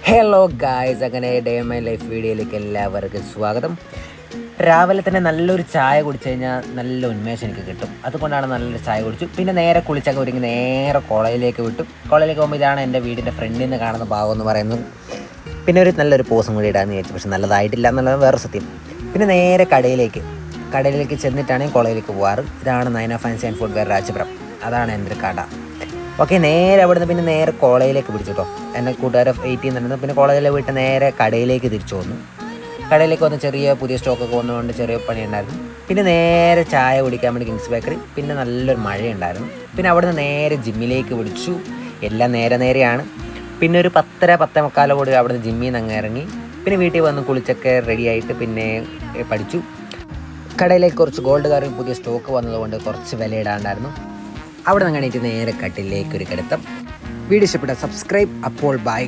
Hello guys, അങ്ങനെ day my life വീഡിയോയിലേക്ക് എല്ലാവർക്കും സ്വാഗതം. രാവിലെ തന്നെ നല്ലൊരു ചായ കുടിച്ചു കഴിഞ്ഞാൽ നല്ല ഉന്മേഷം എനിക്ക് കിട്ടും. അതുകൊണ്ടാണ് നല്ലൊരു ചായ കുടിച്ചു. പിന്നെ നേരെ കുളിച്ചൊക്കെ ഒരുങ്ങി നേരെ കോളേജിലേക്ക് വിട്ടു. കോളേജിലേക്ക് പോകുമ്പോൾ ഇതാണ് എൻ്റെ വീടിൻ്റെ ഫ്രണ്ടിൽ നിന്ന് കാണുന്ന ഭാഗം എന്ന് പറയുന്നത്. പിന്നെ നല്ലൊരു പോസും കൂടി ഇടാമെന്ന് വിചാരിച്ചു. പക്ഷെ നല്ലതായിട്ടില്ല എന്നുള്ളത് വേറെ സത്യം. പിന്നെ നേരെ കടയിലേക്ക് ചെന്നിട്ടാണ് കോളേജിലേക്ക് പോകാറ്. ഇതാണ് Nayana fancy and footwear Rajapuram. അതാണ് എൻ്റെ ഒരു കട. ഓക്കെ, നേരെ അവിടുന്ന് പിന്നെ നേരെ കോളേജിലേക്ക് പിടിച്ചു കേട്ടോ. എന്നെ കൂട്ടുകാരെ വെയിറ്റ് ചെയ്യുന്നുണ്ടെന്ന്. പിന്നെ കോളേജിലെ വീട്ടിൽ നേരെ കടയിലേക്ക് തിരിച്ചു വന്നു. കടയിലേക്ക് വന്ന് ചെറിയ പുതിയ സ്റ്റോക്കൊക്കെ വന്നുകൊണ്ട് ചെറിയ പണിയുണ്ടായിരുന്നു. പിന്നെ നേരെ ചായ കുടിക്കാൻ വേണ്ടി കിങ്സ് ബേക്കറി. പിന്നെ നല്ലൊരു മഴയുണ്ടായിരുന്നു. പിന്നെ അവിടുന്ന് നേരെ ജിമ്മിലേക്ക് പിടിച്ചു. എല്ലാം നേരെയാണ്. പിന്നെ ഒരു 10:30 കൂടി അവിടുന്ന് ജിമ്മിൽ നിന്ന് അങ്ങ് ഇറങ്ങി. പിന്നെ വീട്ടിൽ വന്ന് കുളിച്ചൊക്കെ റെഡിയായിട്ട് പിന്നെ പഠിച്ചു. കടയിലേക്ക് കുറച്ച് ഗോൾഡ് കാറിൽ പുതിയ സ്റ്റോക്ക് വന്നതുകൊണ്ട് കുറച്ച് വില ഇടാണ്ടായിരുന്നു. അവിടെ നിന്ന് കഴിഞ്ഞിട്ട് നേരെ കട്ടിലേക്ക് ഒരു കിടത്തം. വീഡിയോ ഇഷ്ടപ്പെട്ട സബ്സ്ക്രൈബ്. അപ്പോൾ ബൈ.